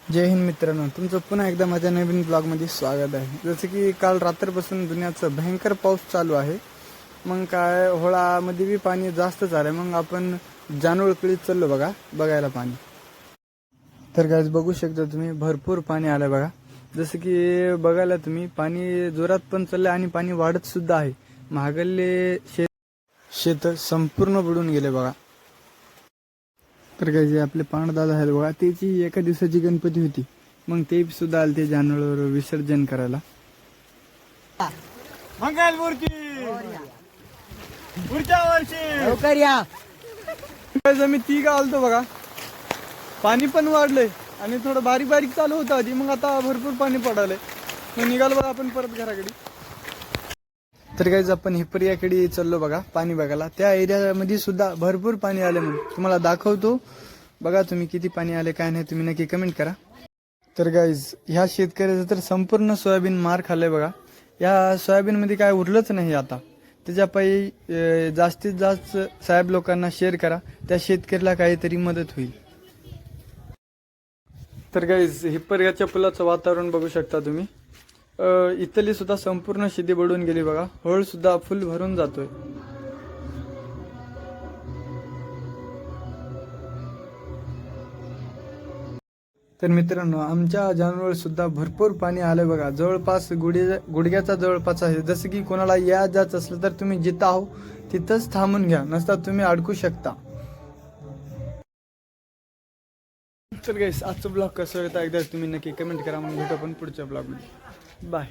जय हिंद मित्रांनो, तुमचं पुन्हा एकदा माझ्या नवीन ब्लॉगमध्ये स्वागत आहे. जसं की काल रात्रपासून दुनियाचं भयंकर पाऊस चालू आहे. मग काय होळामध्ये बी पाणी जास्त झालं. मग आपण जानोळकडे चाललो बघायला पाणी. तर काय बघू शकता तुम्ही, भरपूर पाणी आलं बघा. जसं की बघायला तुम्ही पाणी जोरात पण चाललं आणि पाणी वाढत सुद्धा आहे. महागल्ले शेत संपूर्ण बुडून गेले बघा. तर काय जे आपले पांडदादा आहेत बघा, त्याची एका दिवसाची गणपती होती. मग ते सुद्धा आले ते जानोळवर विसर्जन करायला. मंगलमूर्ती पुढच्या वर्षी लवकर या. आम्ही तिघ आलतो बघा. पाणी पण वाढलंय आणि थोडं बारीक बारीक चालू होतं आधी. मग आता भरपूर पाणी पडालंय. मग निघालो बघा आपण परत घराकडे. तर काहीच आपण हिपरियाकडे चाललो बघा पाणी बघायला. त्या एरियामध्ये सुद्धा भरपूर पाणी आले. म्हणून तुम्हाला दाखवतो बघा तुम्ही किती पाणी आले काय नाही, तुम्ही नक्की कमेंट करा. तर गाईज ह्या शेतकऱ्याचं तर संपूर्ण सोयाबीन मार खाल्लंय बघा. या सोयाबीनमध्ये काय उरलंच नाही आता. त्याच्यापायी जास्तीत जास्त साहेब लोकांना शेअर करा, त्या शेतकऱ्याला काहीतरी मदत होईल. तर गाईज हिपरियाच्या पुलाचं वातावरण बघू शकता तुम्ही. इथली सुद्धा संपूर्ण शेती बुडून गेली बघा. होळ सुद्धा फुल भरून जातोय. तर मित्रांनो, आमच्या जानवर सुद्धा भरपूर पाणी आलं बघा. जवळपास गुडघ्याचा जवळपास आहे. जसं की कोणाला या जायचं असलं तर तुम्ही जिथं आहो तिथंच थांबून घ्या, नसता तुम्ही अडकू शकता. तर गाईस आजचं ब्लॉग कसं होता एकदा तुम्ही नक्की कमेंट करा. मग भेटू आपण पुढच्या ब्लॉगमध्ये. बाय.